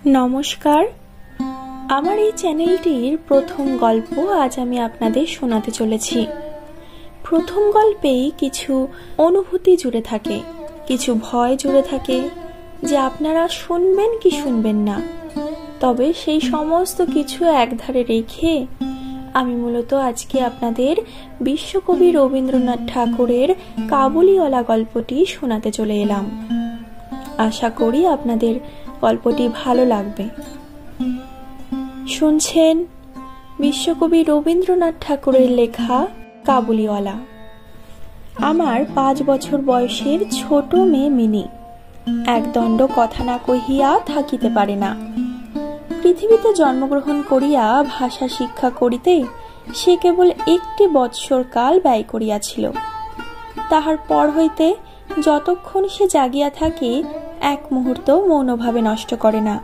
নমস্কার। আমার এই চ্যানেলটির প্রথম গল্প আজ আমি আপনাদের শোনাতে চলেছি। প্রথম গল্পেই কিছু অনুভূতি জুড়ে থাকে, কিছু ভয় জুড়ে থাকে যে আপনারা শুনবেন কি শুনবেন না। তবে সেই সমস্ত কিছু একধারে রেখে আমি মূলত আজকে আপনাদের বিশ্বকবি রবীন্দ্রনাথ ঠাকুরের কাবুলিওয়ালা গল্পটি শোনাতে চলে এলাম। আশা করি আপনাদের গল্পটি ভালো লাগবে। শুনছেন বিশ্বকবি রবীন্দ্রনাথ ঠাকুরের লেখা কাবুলিওয়ালা। আমার 5 বছর বয়সের ছোট মেয়ে মিনি একদণ্ড কথা না কহিয়া থাকিতে পারে না। পৃথিবীতে জন্মগ্রহণ করিয়া ভাষা শিক্ষা করিতে সে কেবল 1 বৎসর কাল ব্যয় করিয়াছিল। তাহার পর হইতে যতক্ষণ সে জাগিয়া থাকে এক মুহূর্ত মৌনভাবে নষ্ট করে না।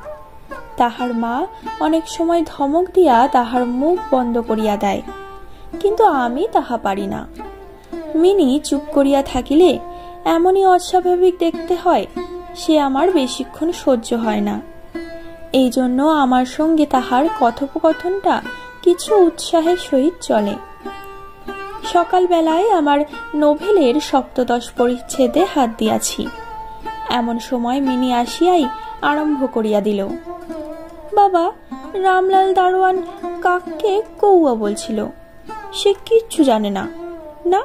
তাহার মা অনেক সময় ধমক দিয়া তাহার মুখ বন্ধ করিয়া দেয়, কিন্তু আমি তাহা পারি না। মিনি চুপ করিয়া থাকিলে এমনই অস্বাভাবিক দেখতে হয়, সে আমার বেশিক্ষণ সহ্য হয় না। এই জন্য আমার সঙ্গে তাহার কথোপকথনটা কিছু উৎসাহের সহিত চলে। সকালবেলায় আমার নোভেলের 7 পরিচ্ছেদে হাত দিয়াছি। এমন সময় মিনি আসিয়াই আরম্ভ করিয়া দিল, বাবা, রামলাল দারোয়ান কাককে কৌয়া বলছিল, সে কিচ্ছু জানে না। না,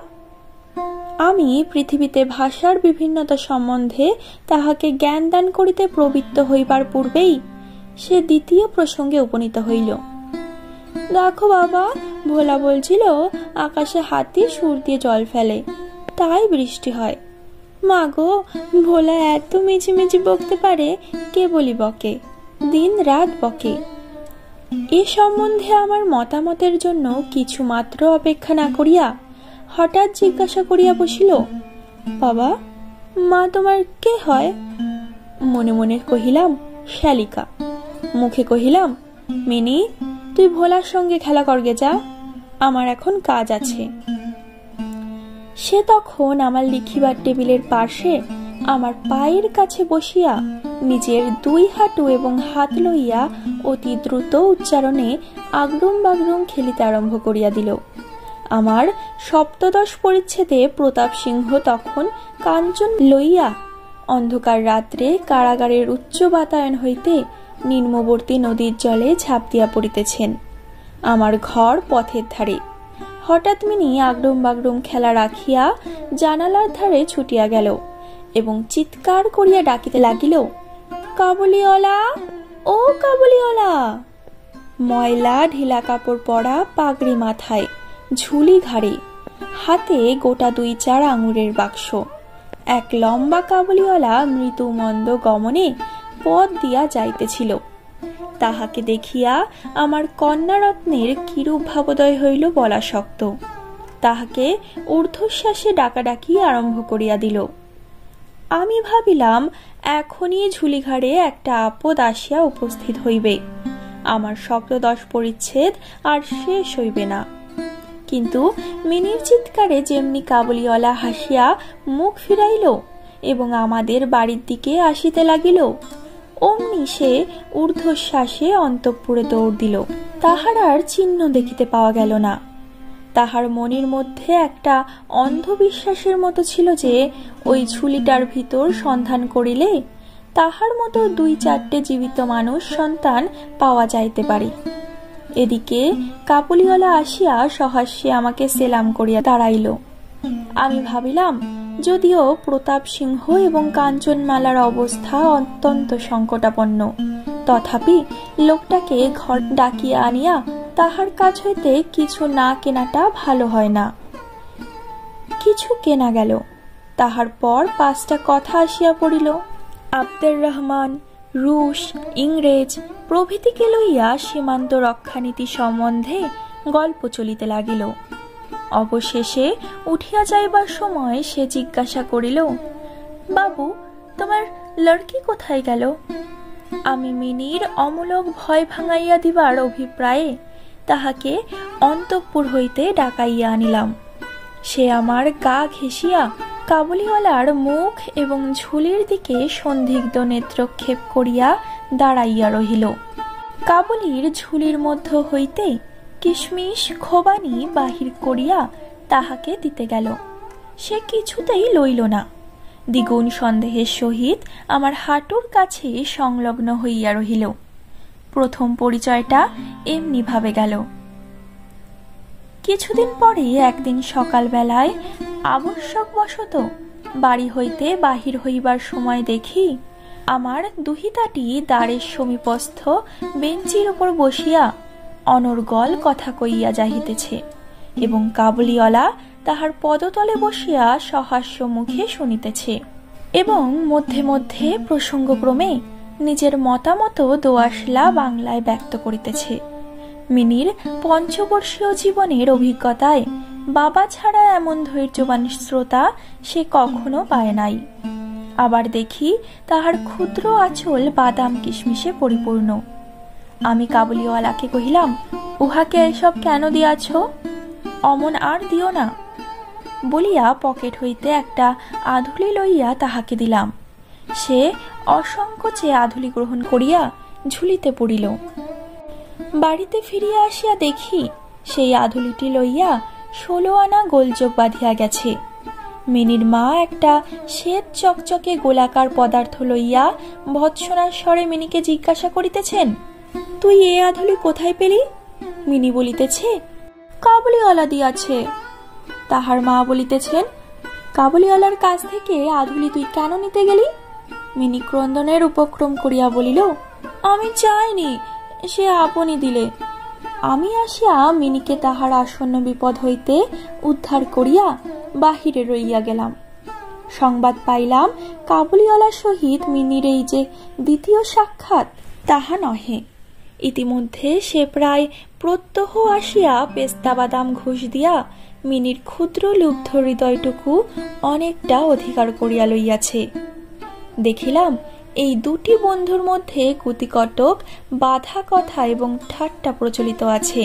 আমি পৃথিবীতে ভাষার বিভিন্নতা সম্বন্ধে তাহাকে জ্ঞান দান করিতে প্রবৃত্ত হইবার পূর্বেই সে দ্বিতীয় প্রসঙ্গে উপনীত হইল। দেখো বাবা, ভোলা বলছিল আকাশে হাতি সুর দিয়ে জল ফেলে, তাই বৃষ্টি হয়। মা গো, ভোলা এত মিছিমিছি বকতে পারে, কে বলি বকে, দিন রাত বকে। এ সম্বন্ধে আমার মতামতের জন্য কিছু মাত্র অপেক্ষা না করিয়া হঠাৎ জিজ্ঞাসা করিয়া বসিল, বাবা, মা তোমার কে হয়? মনে মনে কহিলাম, শালিকা। মুখে কহিলাম, মিনি, তুই ভোলার সঙ্গে খেলা করগে যা, আমার এখন কাজ আছে। সে তখন আমার লিখিবার টেবিলের পাশে আমার পায়ের কাছে বসিয়া নিজের 2 হাঁটু এবং হাত লইয়া অতি দ্রুত উচ্চারণে আগরুম বাগরুম খেলিতে আরম্ভ করিয়া দিল। আমার 7 পরিচ্ছেদে প্রতাপ সিংহ তখন কাঞ্চন লইয়া অন্ধকার রাত্রে কারাগারের উচ্চ বাতায়ন হইতে নিম্নবর্তী নদীর জলে ঝাঁপ দিয়া পড়িতেছেন। আমার ঘর পথের ধারে। হঠাৎ মিনি আগরুম বাগরুম খেলা রাখিয়া জানালার ধারে ছুটিয়া গেল এবং চিৎকার করিয়া ডাকিতে লাগিল, কাবুলিওয়ালা, ও কাবুলিওয়ালা। ময়লা ঢিলা কাপড় পরা, পাগড়ি মাথায়, ঝুলি ঘাড়ে, হাতে গোটা 2-4 আঙুরের বাক্স। এক লম্বা কাবুলিওয়ালা মৃদু মন্দ গমনে পথ দিয়া যাইতেছিল। তাহাকে দেখিয়া আমার কন্যারত্নের কিরূপ ভাবোদয় হইল বলা শক্ত। তাহাকে ঊর্ধ্বশ্বাসে ডাকাডাকি আরম্ভ করিয়া দিল। আমি ভাবিলাম এখনই ঝুলিঘাড়ে একটা আপদ আসিয়া উপস্থিত হইবে, আমার 7 পরিচ্ছেদ আর শেষ হইবে না। কিন্তু মিনির চিৎকারে যেমনি কাবুলিওয়ালা হাসিয়া মুখ ফিরাইল এবং আমাদের বাড়ির দিকে আসিতে লাগিল, অমনি সে ঊর্ধ্বশ্বাসে অন্তঃপুরে দৌড় দিল। তাহার আর চিহ্ন দেখিতে পাওয়া গেল না। তাহার মনের মধ্যে একটা অন্ধবিশ্বাসের মতো ছিল যে ওই ঝুলিটার ভিতর সন্ধান করিলে তাহার মতো 2-4টে জীবিত মানুষ সন্তান পাওয়া যাইতে পারে। এদিকে কাবুলিওয়ালা আসিয়া সহাস্যে আমাকে সেলাম করিয়া দাঁড়াইল। আমি ভাবিলাম, যদিও প্রতাপ সিংহ এবং কাঞ্চনমালার অবস্থা অত্যন্ত সংকটাপন্ন, তথাপি লোকটাকে ঘর ডাকিয়া আনিয়া তাহার কাছ হইতে কিছু না কেনাটা ভালো হয় না। কিছু কেনা গেল। তাহার পর 5টা কথা আসিয়া পড়িল। আব্দুর রহমান, রুশ, ইংরেজ প্রভৃতিকে লইয়া সীমান্ত রক্ষানীতি সম্বন্ধে গল্প চলিতে লাগিল। অবশেষে উঠিয়া যাইবার সময় সে জিজ্ঞাসা করিল, বাবু, তোমার লড়কি কোথায় গেল? আমি মিনির অমূলক ভয় ভাঙাইয়া দিবার অভিপ্রায়ে তাহাকে অন্তঃপুর হইতে ডাকাইয়া আনিলাম। সে আমার গা ঘেঁষিয়া কাবুলিওয়ালার মুখ এবং ঝুলির দিকে সন্দিগ্ধ নেত্রক্ষেপ করিয়া দাঁড়াইয়া রহিল। কাবুলির ঝুলির মধ্য হইতে কিশমিশ খোবানি বাহির করিয়া তাহাকে দিতে গেল। সে কিছুতেই লইল না। দ্বিগুণ সন্দেহের সহিত আমার হাঁটুর কাছে সংলগ্ন হইয়া রহিল। প্রথম পরিচয়টা এমনি ভাবে গেল। কিছুদিন পরে একদিন সকালবেলায় আবশ্যকবশত বাড়ি হইতে বাহির হইবার সময় দেখি আমার দুহিতাটি দ্বারের সমীপস্থ বেঞ্চির উপর বসিয়া অনর্গল কথা কইয়া যাইতেছে এবং কাবুলিওয়ালা তাহার পদতলে বসিয়া সহাস্য মুখে শুনিতেছে এবং মধ্যে মধ্যে প্রসঙ্গক্রমে নিজের মতামত দোআঁশলা বাংলায় ব্যক্ত করিতেছে। মিনির পঞ্চবর্ষীয় জীবনের অভিজ্ঞতায় বাবা ছাড়া এমন ধৈর্যবান শ্রোতা সে কখনো পায় নাই। আবার দেখি তাহার ক্ষুদ্র আঁচল বাদাম কিশমিশে পরিপূর্ণ। আমি কাবুলিওয়ালাকে কহিলাম, উহাকে এসব কেন দিয়াছ? অমন আর দিও না বলিয়া পকেট হইতে একটা আধুলি লইয়া তাহাকে দিলাম। সে অসংকোচে আধুলি গ্রহণ করিয়া ঝুলিতে পড়িল। বাড়িতে ফিরিয়া আসিয়া দেখি সেই আধুলিটি লইয়া 16 আনা গোলযোগ বাঁধিয়া গেছে। মিনির মা একটা শ্বেত চকচকে গোলাকার পদার্থ লইয়া ভৎসনার স্বরে মিনিকে জিজ্ঞাসা করিতেছেন, তুই এ আধুলি কোথায় পেলি? মিনি বলিতেছে, কাবুলিওয়ালা দিয়াছে। তাহার মা বলিতেছেন, কাবুলিওয়ালার কাছ থেকে আধুলি তুই কেন নিতে গেলি? মিনি ক্রন্দনের উপক্রম করিয়া বলিল, আমি চাইনি, সে আপনি দিলে। আমি আসিয়া মিনিকে তাহার আসন্ন বিপদ হইতে উদ্ধার করিয়া বাহিরে রইয়া গেলাম। সংবাদ পাইলাম কাবুলিওয়ালার সহিত মিনির এই যে দ্বিতীয় সাক্ষাৎ তাহা নহে। ইতিমধ্যে সে প্রায় প্রত্যহ আসিয়া পেস্তা বাদাম ঘুষ দিয়া মিনির ক্ষুদ্র লুব্ধ হৃদয়টুকু অনেকটা অধিকার করিয়া লইয়াছে। দেখিলাম এই দুটি বন্ধুর মধ্যে কুতিকটক বাধা কথা এবং ঠাট্টা প্রচলিত আছে।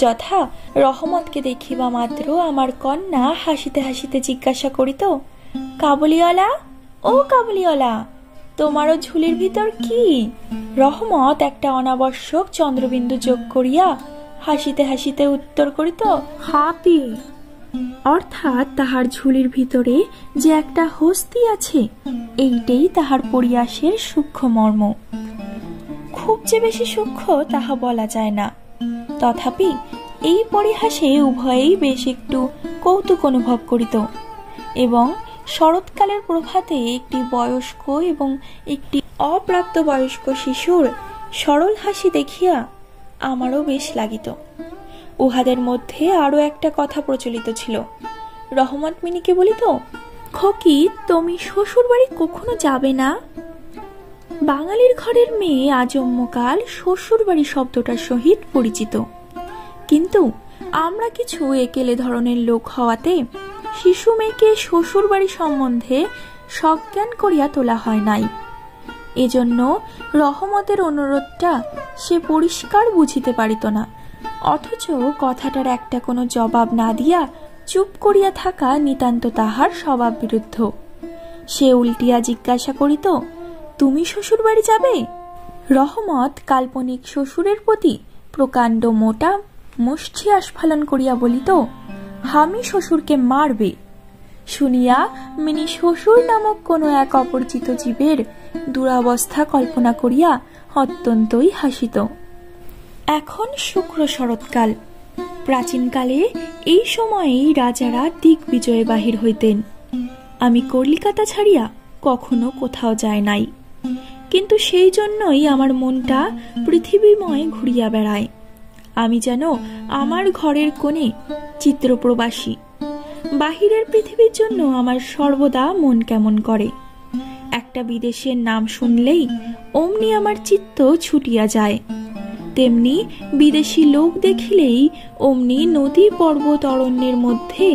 যথা রহমতকে দেখিবা মাত্র আমার কন্যা হাসিতে হাসিতে জিজ্ঞাসা করিত, কাবুলিওয়ালা, ও কাবুলিওয়ালা, তোমারও ঝুলির ভিতর কি? রহমত একটা অনাবশ্যক চন্দ্রবিন্দু যোগ করিয়া হাসিতে হাসিতে উত্তর করিত, হাপি। অর্থাৎ তাহার ঝুলির ভিতরে যে একটা হস্তি আছে, এইটাই তাহার পরিহাসের সূক্ষ্ম মর্ম। খুব যে বেশি সূক্ষ্ম তাহা বলা যায় না, তথাপি এই পরিহাসে উভয়েই বেশ একটু কৌতুক অনুভব করিত এবং শরৎকালের প্রভাতে একটি বয়স্ক এবং একটি অপ্রাপ্ত বয়স্ক শিশুর সরল হাসি দেখিয়া আমারও বেশ লাগিত। উহাদের মধ্যে আরো একটা কথা প্রচলিত ছিল। রহমত মিনিকে বলিত, খোকি, তুমি শ্বশুর বাড়ি কখনো যাবে না? বাঙালির ঘরের মেয়ে আজন্মকাল শ্বশুর বাড়ি শব্দটার সহিত পরিচিত, কিন্তু আমরা কিছু একেলে ধরনের লোক হওয়াতে শিশু মেয়েকে শ্বশুর বাড়ি সম্বন্ধে সজ্ঞান করিয়া তোলা হয় নাই। এজন্য রহমতের অনুরোধটা সে পরিষ্কার বুঝিতে পারিত না, অথচ কথাটার একটা কোনো জবাব না দিয়া চুপ করিয়া থাকা নিতান্ত তাহার স্বভাব বিরুদ্ধ। সে উল্টিয়া জিজ্ঞাসা করিত, তুমি শ্বশুর বাড়ি যাবে? রহমত কাল্পনিক শ্বশুরের প্রতি প্রকাণ্ড মোটা মুষ্টি আস্ফালন করিয়া বলিত, আমি শ্বশুরকে মারবে। শুনিয়া মিনি শ্বশুর নামক কোনো এক অপরিচিত জীবের দুরাবস্থা কল্পনা করিয়া অত্যন্তই হাসিত। এখন শুক্র শরৎকাল। প্রাচীনকালে এই সময়েই রাজারা দিগ্বিজয়ে বাহির হইতেন। আমি কলিকাতা ছাড়িয়া কখনো কোথাও যায় নাই, কিন্তু সেই জন্যই আমার মনটা পৃথিবীময় ঘুরিয়া বেড়ায়। আমি যেন আমার ঘরের কোণে চিত্রপ্রবাসী। বাহিরের পৃথিবীর জন্য আমার সর্বদা মন কেমন করে। একটা বিদেশের নাম শুনলেই অমনি আমার চিত্ত ছুটিয়া যায়, তেমনি বিদেশি লোক দেখিলেই অমনি নদী পর্বত অরণ্যের মধ্যে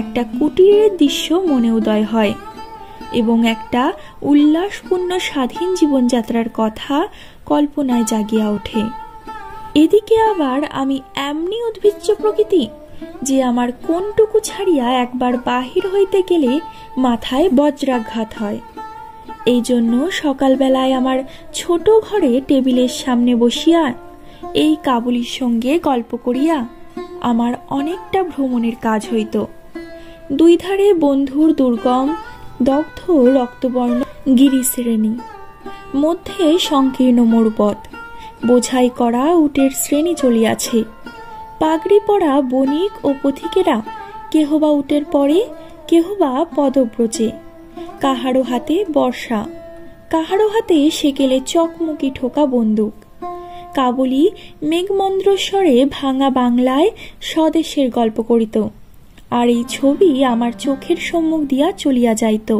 একটা কুটিরের দৃশ্য মনে উদয় হয় এবং একটা উল্লাসপূর্ণ স্বাধীন জীবনযাত্রার কথা কল্পনায় জাগিয়া ওঠে। এদিকে আবার আমি এমনি উদ্ভিজ্জ প্রকৃতি যে আমার কোনটুকু ছাড়িয়া একবার বাহির হইতে গেলে মাথায় বজ্রাঘাত হয়। এই জন্য সকালবেলায় আমার ছোট ঘরে টেবিলের সামনে বসিয়া এই কাবুলির সঙ্গে গল্প করিয়া আমার অনেকটা ভ্রমণের কাজ হইত। দুই ধারে বন্ধুর দুর্গম দগ্ধ রক্তবর্ণ গিরিশ্রেণী, মধ্যে সংকীর্ণ মরুপথ, বোঝাই করা উটের শ্রেণী চলিয়াছে। পাগড়ি পরা বণিক ও পথিকেরা কেহ বা উটের পরে, কেহ বা পদব্রজে, কাহারো হাতে বর্ষা, কাহারো হাতে সেকেলে চকমকি ঠোকা বন্দুক। কাবুলি মেঘমন্দ্রস্বরে ভাঙা বাংলায় স্বদেশের গল্প করিত, আর এই ছবি আমার চোখের সম্মুখ দিয়া চলিয়া যাইত।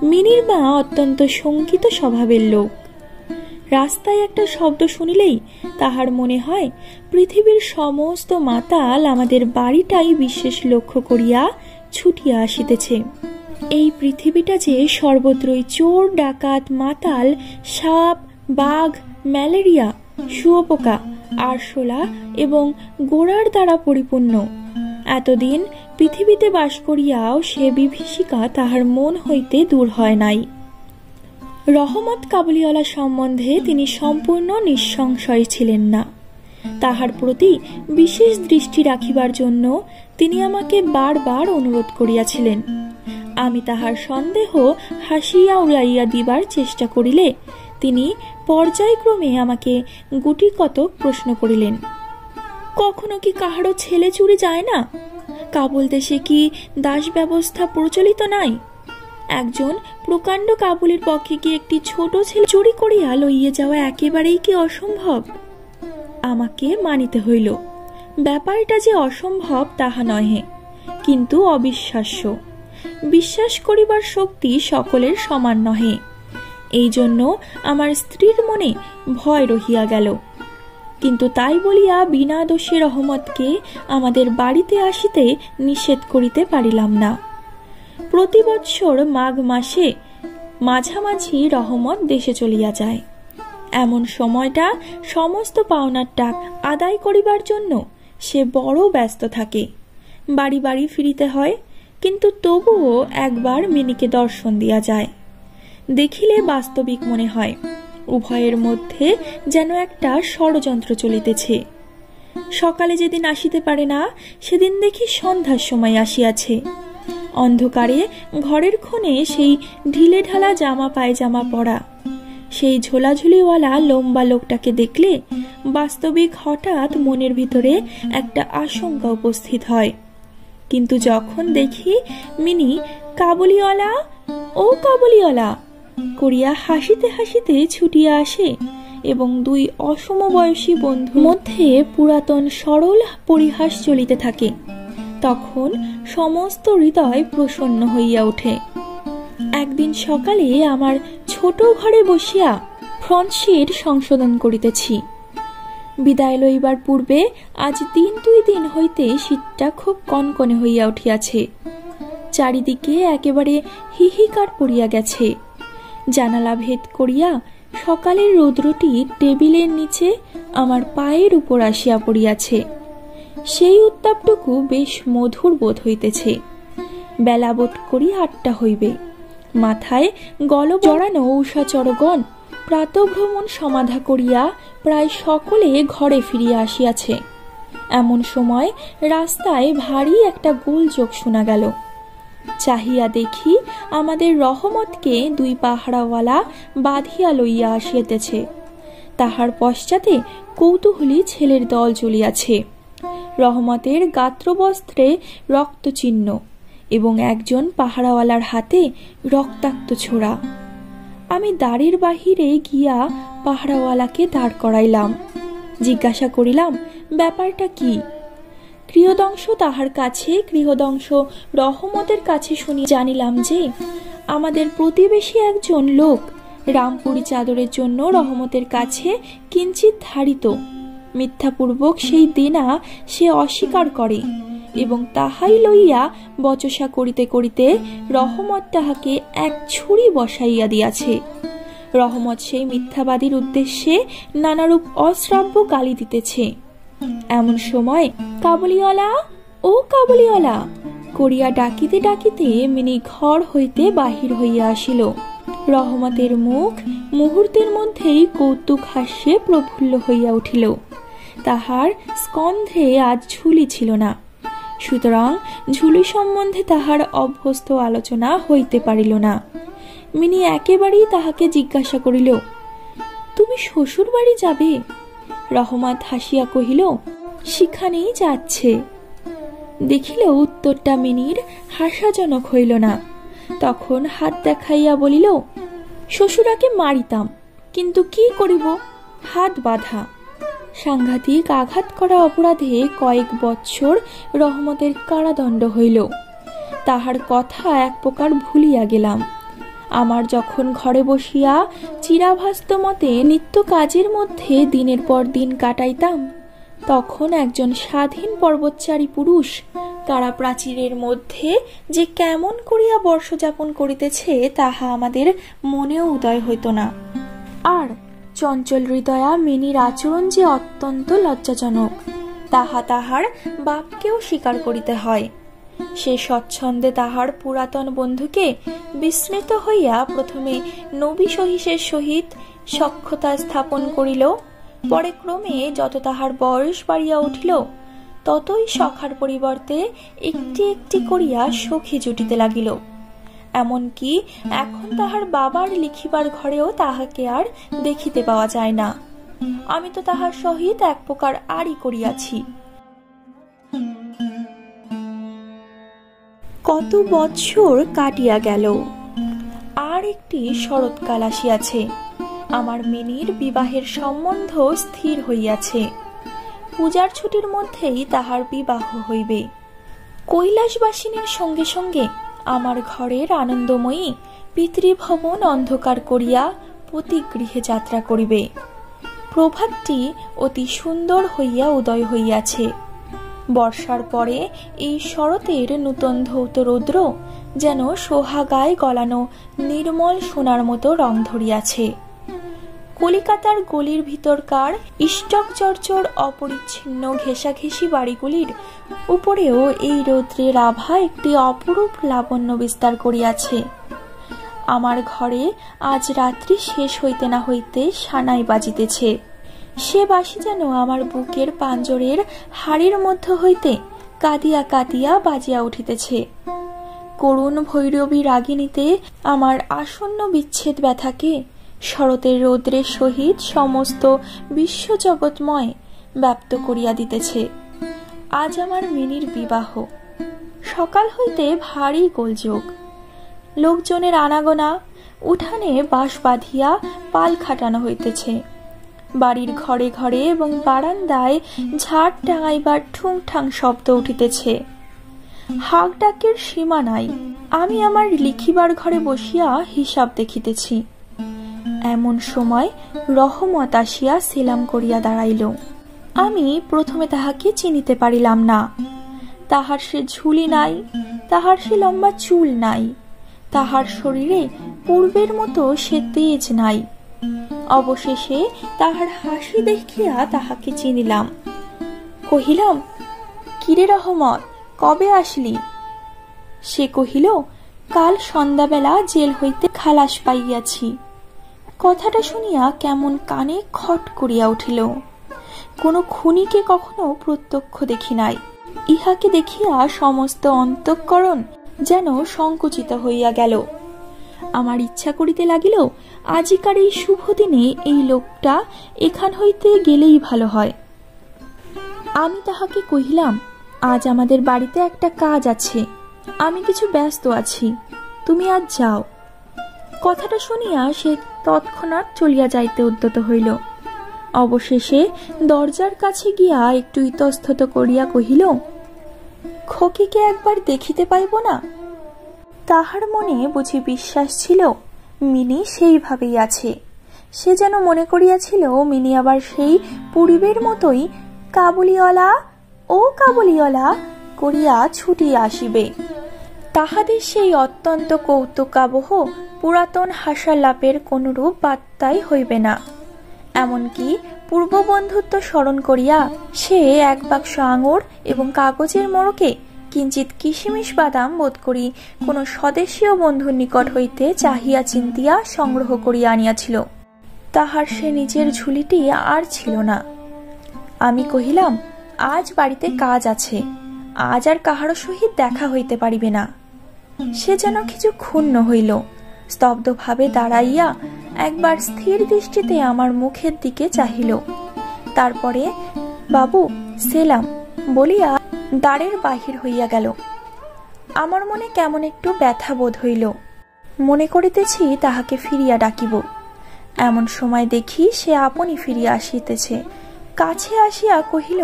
মিনির মা অত্যন্ত শঙ্কিত স্বভাবের লোক। রাস্তায় একটা শব্দ শুনিলেই তাহার মনে হয় পৃথিবীর সমস্ত মাতাল আমাদের বাড়িটাই বিশেষ লক্ষ্য করিয়া ছুটিয়া আসিতেছে। এই পৃথিবীটা যে সর্বত্রই চোর, ডাকাত, মাতাল, সাপ, বাঘ, ম্যালেরিয়া, শুয়োপোকা, আরশোলা এবং গোড়ার দ্বারা পরিপূর্ণ। এতদিন পৃথিবীতে বাস করিয়াও সে বিভীষিকা তাহার মন হইতে দূর হয় নাই। রহমত কাবুলিওয়ালা সম্বন্ধে তিনি সম্পূর্ণ নিঃসংশয় ছিলেন না। তাহার প্রতি বিশেষ দৃষ্টি রাখিবার জন্য তিনি আমাকে বারবার অনুরোধ করিয়াছিলেন। আমি তাহার সন্দেহ হাসিয়া উড়াইয়া দিবার চেষ্টা করিলে তিনি পর্যায়ক্রমে আমাকে গুটি কতক প্রশ্ন করিলেন। কখনো কি কাহারও ছেলে চুরি যায় না? কাবুল দেশে কি দাস ব্যবস্থা প্রচলিত নাই? একজন প্রকাণ্ড কাবুলের পক্ষে কি একটি ছোট ছেলে চুরি করিয়া লইয়া যাওয়া একেবারেই কি অসম্ভব? আমাকে মানিতে হইল ব্যাপারটা যে অসম্ভব তাহা নহে, কিন্তু অবিশ্বাস্য। বিশ্বাস করিবার শক্তি সকলের সমান নহে। এই জন্য আমার স্ত্রীর মনে ভয় রহিয়া গেল। কিন্তু তাই বলিয়া বিনা দোষে রহমতকে আমাদের বাড়িতে আসিতে নিষেধ করিতে পারিলাম না। প্রতি বৎসর মাঘ মাসে মাঝামাঝি রহমত দেশে চলিয়া যায়। এমন সময়টা সমস্ত পাওনার টাকা আদায় করিবার জন্য সে বড় ব্যস্ত থাকে। বাড়ি বাড়ি ফিরিতে হয়, কিন্তু তবুও একবার মিনিকে দর্শন দিয়া যায়। দেখিলে বাস্তবিক মনে হয় উভয়ের মধ্যে যেন একটা ষড়যন্ত্র চলিতেছে। সকালে যেদিন আসিতে পারে না, সেদিন দেখি সন্ধ্যার সময় আসিয়াছে। অন্ধকারে ঘরের কোণে সেই ঢিলে ঢালা জামা পায়জামা পরা, সেই ঝোলাঝুলিওয়ালা লম্বা লোকটাকে দেখলে বাস্তবিক হঠাৎ মনের ভিতরে একটা আশঙ্কা উপস্থিত হয়। কিন্তু যখন দেখি মিনি কাবুলিওয়ালা, ও কাবুলিওয়ালা করিয়া হাসিতে হাসিতে ছুটিয়া আসে এবং দুই অসমবয়সী বন্ধুর মধ্যে পুরাতন সরল পরিহাস চলিতে থাকে, তখন সমস্ত হৃদয় প্রসন্ন হইয়া ওঠে। একদিন সকালে আমার ছোট ঘরে বসিয়া ফ্রন্ট সিট সংশোধন করিতেছি। বিদায় লইবার পূর্বে আজ 2 দিন হইতে শীতটা খুব কনকনে হইয়া উঠিয়াছে। চারিদিকে একেবারে হিহিকার পড়িয়া গেছে। জানালা ভেদ করিয়া সকালের রৌদ্রটি টেবিলের নিচে আমার পায়ের উপর আসিয়া পড়িয়াছে। সেই উত্তাপটুকু বেশ মধুর বোধ হইতেছে। বেলা বোধ করি 8টা হইবে। মাথায় গল জড়ানো উষাচরগণ প্রাতভ্রমণ সমাধা করিয়া প্রায় সকলে ঘরে ফিরিয়া আসিয়াছে। এমন সময় রাস্তায় ভারী একটা গোলযোগ শোনা গেল। চাহিয়া দেখি আমাদের রহমতকে 2 পাহারাওয়ালা বাঁধিয়া লইয়া আসিতেছে। তাহার পশ্চাতে কৌতূহলী ছেলের দল চলিয়াছে। রহমতের গাত্রবস্ত্রে রক্তচিহ্ন এবং একজন পাহারাওয়ালার হাতে রক্তাক্ত ছোড়া। আমি দাঁড়ির বাহিরে গিয়া পাহারাওয়ালাকে দাঁড় করাইলাম। জিজ্ঞাসা করিলাম ব্যাপারটা কি। গৃহদংশ তাহার কাছে, গৃহদংশ রহমতের কাছে শুনি জানিলাম যে আমাদের প্রতিবেশী একজন লোক রামপুরি চাদরের জন্য রহমতের কাছে কিঞ্চিত ধারিত। মিথ্যাপূর্বক সেই দেনা সে অস্বীকার করে এবং তাহাই লইয়া বচসা করিতে করিতে রহমত তাহাকে এক ছুরি বসাইয়া দিয়াছে। রহমত সেই মিথ্যাবাদীর উদ্দেশ্যে নানারূপ অশ্রাব্য গালি দিতেছে। এমন সময় কাবুলিওয়ালা, ও কাবুলিওয়ালা করিয়া ডাকিতে ডাকিতে মিনি ঘর হইতে বাহির হইয়া আসিল। রহমতের মুখ মুহূর্তের মধ্যেই কৌতুক হাস্যে প্রফুল্ল হইয়া উঠিল। তাহার স্কন্ধে আজ ঝুলি ছিল না, সুতরাং ঝুলি সম্বন্ধে তাহার অভ্যস্ত আলোচনা হইতে পারিল না। মিনি একেবারেই তাহাকে জিজ্ঞাসা করিল, তুমি শ্বশুর বাড়ি যাবে? রহমত হাসিয়া কহিল, সেখানেই যাচ্ছে। দেখিল উত্তরটা মিনির হাস্যজনক হইল না। তখন হাত দেখাইয়া বলিল, শ্বশুরাকে মারিতাম, কিন্তু কি করিব, হাত বাঁধা। সাংঘাতিক আঘাত করা অপরাধে কয়েক বৎসর রহমতের কারাদণ্ড হইল। তাহার কথা এক প্রকার ভুলিয়া গেলাম। আমার যখন ঘরে বসিয়া চিরাভাস্ত মতে নিত্য কাজের মধ্যে দিনের পর দিন কাটাইতাম, তখন একজন স্বাধীন পর্বতচারী পুরুষ কারা প্রাচীরের মধ্যে যে কেমন করিয়া বর্ষযাপন করিতেছে তাহা আমাদের মনেও উদয় হইত না। আর চঞ্চল হৃদয়া মিনির আচরণ যে অত্যন্ত লজ্জাজনক, তাহা তাহার বাপকেও স্বীকার করিতে হয়। সে স্বচ্ছন্দে তাহার পুরাতন বন্ধুকে বিস্মৃত হইয়া প্রথমে নবী সহিসের সহিত সখ্যতা স্থাপন করিল, পরে ক্রমে যত তাহার বয়স বাড়িয়া উঠিল ততই সখার পরিবর্তে একটি একটি করিয়া সখী জুটিতে লাগিল। এমনকি এখন তাহার বাবার লিখিবার ঘরেও তাহাকে আর দেখিতে পাওয়া যায় না। আমি তো তাহার সহিত এক প্রকার আড়ি করিয়াছি। কত বৎসর কাটিয়া গেল, আর একটি শরৎকাল আসিয়াছে। আমার মিনির বিবাহের সম্বন্ধ স্থির হইয়াছে। পূজার ছুটির মধ্যেই তাহার বিবাহ হইবে। কৈলাসবাসিনীর সঙ্গে সঙ্গে আমার ঘরের আনন্দময়ী পিতৃভবন অন্ধকার করিয়া পতিগৃহে যাত্রা করিবে। প্রভাতটি অতি সুন্দর হইয়া উদয় হইয়াছে। বর্ষার পরে এই শরতের নূতন ধৌত রৌদ্র যেন সোহাগায় গলানো নির্মল সোনার মতো রং ধরিয়াছে। কলিকাতার গলির ভিতরকার ইষ্টক চর্চর অপরিচ্ছিন্ন ঘেঁষাঘেঁষি বাড়িগুলির উপরেও এই রৌদ্রের আভা একটি অপরূপ লাবণ্য বিস্তার করিয়াছে। আমার ঘরে আজ রাত্রি শেষ হইতে না হইতে সানাই বাজিতেছে। সে বাঁশি যেন আমার বুকের পাঞ্জরের হাড়ির মধ্য হইতে কাঁদিয়া কাঁদিয়া বাজিয়া উঠিতেছে। করুণ ভৈরবী রাগিনীতে আমার আসন্ন বিচ্ছেদ ব্যথাকে শরতের রৌদ্রের সহিত সমস্ত বিশ্বজগৎময় ব্যপ্ত করিয়া দিতেছে। আজ আমার মিনির বিবাহ। সকাল হইতে ভারী গোলযোগ, লোকজনের আনাগোনা, উঠানে বাঁশ বাঁধিয়া পাল খাটানো হইতেছে। বাড়ির ঘরে ঘরে এবং বারান্দায় ঝাড় টাঙাইবার ঠুংঠাং শব্দ উঠিতেছে। হাক ডাকের সীমা নাই। আমি আমার লিখিবার ঘরে বসিয়া হিসাব দেখিতেছি। এমন সময় রহমত আসিয়া সেলাম করিয়া দাঁড়াইল। আমি প্রথমে তাহাকে চিনিতে পারিলাম না। তাহার সে ঝুলি নাই, তাহার সে লম্বা চুল নাই, তাহার শরীরে পূর্বের মতো সে তেজ নাই। অবশেষে তাহার হাসি দেখিয়া তাহাকে চিনিলাম। কহিলাম, কিরে রহমত, কবে আসলি? সে কহিল, কাল সন্ধ্যাবেলা জেল হইতে খালাস পাইয়াছি। কথাটা শুনিয়া কেমন কানে খট করিয়া উঠিল। কোনো খুনিকে কখনো প্রত্যক্ষ দেখি নাই। ইহাকে দেখিয়া সমস্ত অন্তঃকরণ যেন সংকুচিত হইয়া গেল। আমার ইচ্ছা করিতে লাগিল, আজিকার এই শুভ দিনে এই লোকটা এখান হইতে গেলেই ভালো হয়। আমি তাহাকে কহিলাম, আজ আমাদের বাড়িতে একটা কাজ আছে, আমি কিছু ব্যস্ত আছি, তুমি আজ যাও। কথাটা শুনিয়া সে তৎক্ষণাৎ চলিয়া যাইতে উদ্যত হইল। অবশেষে দরজার কাছে গিয়া একটু ইতস্তত করিয়া কহিল, খোকিকে একবার দেখিতে পাইব না? তাহার মনে বুঝি বিশ্বাস ছিল মিনি সেইভাবেই আছে। সে যেন মনে করিয়াছিল মিনি আবার সেই পূর্বের মতোই কাবুলিওয়ালা, ও কাবুলিওয়ালা করিয়া ছুটিয়া আসিবে। তাহাদের সেই অত্যন্ত কৌতুকাবহ পুরাতন হাসালাপের কোনরূপ বার্তাই হইবে না। এমনকি পূর্ব বন্ধুত্ব স্মরণ করিয়া সে এক বাক্স আঙুর এবং কাগজের মোড়কে কিঞ্চিত কিশমিশ বাদাম বোধ করি কোন স্বদেশীয় বন্ধুর নিকট হইতে চাহিয়া চিন্তিয়া সংগ্রহ করিয়া আনিয়াছিল। তাহার সে নিজের ঝুলিটি আর ছিল না। আমি কহিলাম, আজ বাড়িতে কাজ আছে, আজ আর কাহারো সহিত দেখা হইতে পারিবে না। সে যেন কিছু ক্ষুণ্ণ হইল, স্তব্ধভাবে দাঁড়াইয়া একবার স্থির দৃষ্টিতে আমার মুখের দিকে চাহিল। তারপরে বাবু সেলাম বলিয়া দ্বারের বাহির হইয়া গেল। আমার মনে কেমন একটু ব্যথা বোধ হইল। মনে করিতেছি তাহাকে ফিরিয়া ডাকিব। এমন সময় দেখি সে আপনি ফিরিয়া আসিতেছে। কাছে আসিয়া কহিল,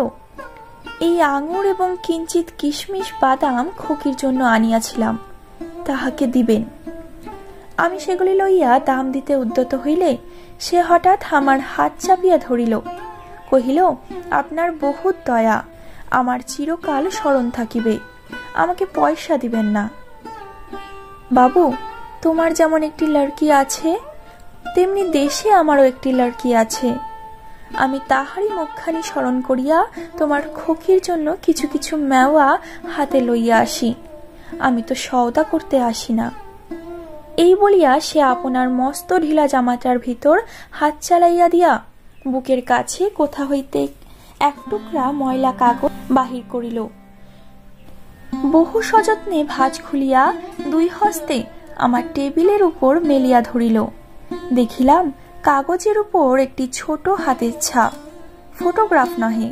এই আঙুর এবং কিঞ্চিত কিশমিশ বাদাম খোকির জন্য আনিয়াছিলাম, তাহাকে দিবেন। আমি সেগুলি লইয়া দাম দিতে উদ্যত হইলে সে হঠাৎ আমার হাত চাপিয়া ধরিল, কহিল, আপনার বহুত দয়া, আমার চিরকাল স্মরণ থাকিবে, আমাকে পয়সা দিবেন না। বাবু, তোমার যেমন একটি লড়কি আছে, তেমনি দেশে আমারও একটি লড়কি আছে। আমি তাহারই মুখখানি স্মরণ করিয়া তোমার খোকির জন্য কিছু কিছু মেওয়া হাতে লইয়া আসি, আমি তো সওদা করতে আসি না। এই বলিয়া সে আপনার মস্ত ঢিলা জামাটার ভিতর হাত চালাইয়া দিয়া বুকের কাছে কোথা হইতে এক টুকরা ময়লা কাগজ বাহির করিল। বহু সযত্নে ভাঁজ খুলিয়া দুই হস্তে আমার টেবিলের উপর মেলিয়া ধরিল। দেখিলাম কাগজের উপর একটি ছোট হাতের ছাপ, ফটোগ্রাফ নহে,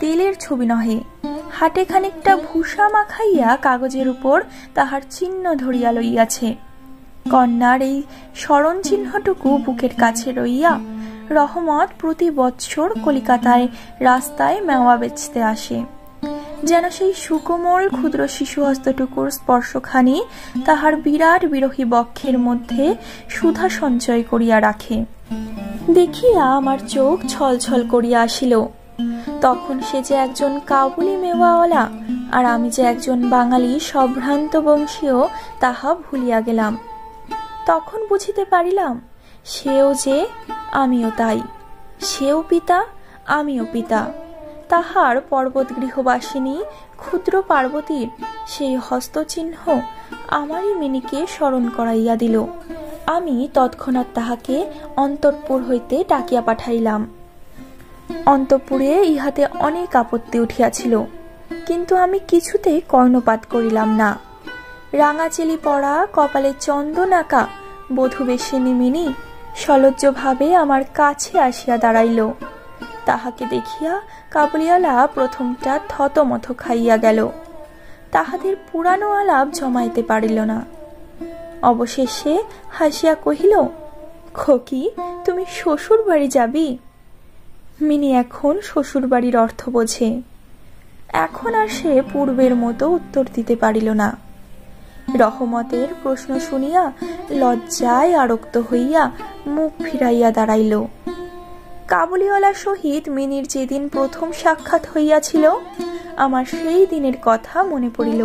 তেলের ছবি নহে। হাটে খানিকটা ভূষা মাখাইয়া কাগজের উপর তাহার চিহ্ন ধরিয়া লইয়াছে। কন্যার এই স্মরণ চিহ্নটুকু বুকের কাছে রইয়া রহমত প্রতি বৎসর কলিকাতায় রাস্তায় মেওয়া বেচতে আসে, যেন সেই সুকোমল ক্ষুদ্র শিশু হস্তটুকুর স্পর্শখানি তাহার বিরাট বিরহী বক্ষের মধ্যে সুধা সঞ্চয় করিয়া রাখে। দেখিয়া আমার চোখ ছলছল করিয়া আসিল। তখন সে যে একজন কাবুলি মেওয়াওয়ালা আর আমি যে একজন বাঙালি সম্ভ্রান্ত বংশীয় তাহা ভুলিয়া গেলাম। তখন বুঝিতে পারিলাম সেও যে, আমিও তাই, সেও পিতা, আমিও পিতা। তাহার পর্বত গৃহবাসিনী ক্ষুদ্র পার্বতীর সেই হস্তচিহ্ন আমারই মিনিকে স্মরণ করাইয়া দিল। আমি তৎক্ষণাৎ তাহাকে অন্তঃপুর হইতে ডাকিয়া পাঠাইলাম। অন্তঃপুরে ইহাতে অনেক আপত্তি উঠিয়াছিল, কিন্তু আমি কিছুতে কর্ণপাত করিলাম না। রাঙাচেলি পড়া, কপালে চন্দন আঁকা বধূবেশিনী মিনি সলজ্জভাবে আমার কাছে আসিয়া দাঁড়াইল। তাহাকে দেখিয়া কাবুলিওয়ালা প্রথমটা থতমথ খাইয়া গেল। তাহাদের পুরানো আলাপ জমাইতে পারিল না। অবশেষে হাসিয়া কহিল, খোকি, তুমি শ্বশুর বাড়ি যাবি? মিনি এখন শ্বশুর বাড়ির অর্থ বোঝে। এখন আর সে পূর্বের মতো উত্তর দিতে পারিল না। রহমতের প্রশ্ন শুনিয়া লজ্জায় আরক্ত হইয়া মুখ ফিরাইয়া দাঁড়াইল। কাবুলিওয়ালার সহিত মিনির যেদিন প্রথম সাক্ষাৎ হইয়াছিল, আমার সেই দিনের কথা মনে পড়িল।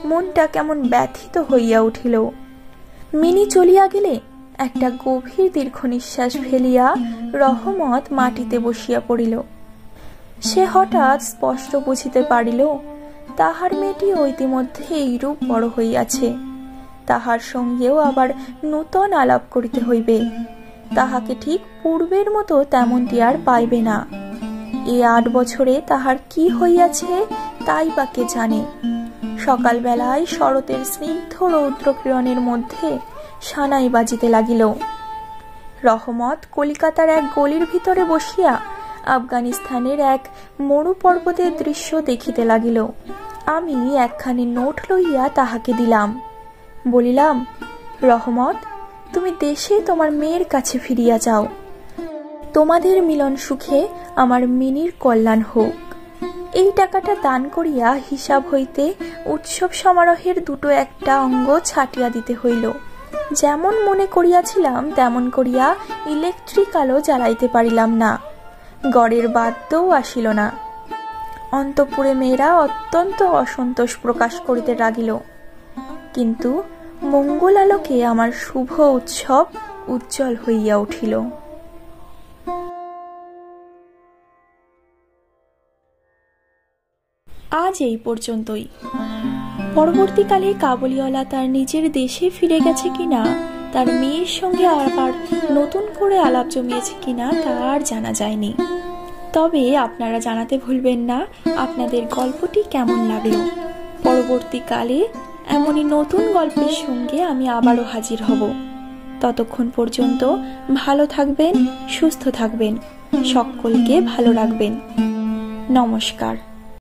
মনটা কেমন ব্যথিত হইয়া উঠিল। মিনি চলিয়া গেলে একটা গভীর দীর্ঘ নিঃশ্বাস ফেলিয়া রহমত মাটিতে বসিয়া পড়িল। সে হঠাৎ স্পষ্ট বুঝিতে পারিল তাহার মেয়েটি ইতিমধ্যে এইরূপ বড় হইয়াছে, তাহার সঙ্গেও আবার নূতন আলাপ করিতে হইবে। তাহাকে ঠিক পূর্বের মতো তেমনটি আর পাইবে না। এই 8 বছরে তাহার কি হইয়াছে তাই বা কে জানে। সকালবেলায় শরতের স্নিগ্ধ রৌদ্র কিরণের মধ্যে সানাই বাজিতে লাগিল। রহমত কলিকাতার এক গলির ভিতরে বসিয়া আফগানিস্তানের এক মরু পর্বতের দৃশ্য দেখিতে লাগিল। আমি একখানি নোট লইয়া তাহাকে দিলাম। বলিলাম, রহমত, তুমি দেশে তোমার মেয়ের কাছে ফিরিয়া যাও। তোমাদের মিলন সুখে আমার মিনির কল্যাণ হোক। এই টাকাটা দান করিয়া হিসাব হইতে উৎসব সমারোহের দুটো একটা অঙ্গ ছাটিয়া দিতে হইল। যেমন মনে করিয়াছিলাম তেমন করিয়া ইলেকট্রিক আলো জ্বালাইতে পারিলাম না, গড়ের বাদ্যও আসিল না। অন্তঃপুরে মেয়েরা অত্যন্ত অসন্তোষ প্রকাশ করিতে লাগিল, কিন্তু মঙ্গল আলোকে আমার শুভ উৎসব উজ্জ্বল হইয়া উঠিল। আজ এই পর্যন্তই। পরবর্তীকালে কাবুলিওয়ালা তার নিজের দেশে ফিরে গেছে কিনা, তার মেয়ের সঙ্গে আবার নতুন করে আলাপ জমিয়েছে কিনা তা আর জানা যায়নি। তবে আপনারা জানাতে ভুলবেন না আপনাদের গল্পটি কেমন লাগলো। পরবর্তীকালে এমনই নতুন গল্পের সঙ্গে আমি আবারও হাজির হব। ততক্ষণ পর্যন্ত ভালো থাকবেন, সুস্থ থাকবেন, সকলকে ভালো রাখবেন। নমস্কার।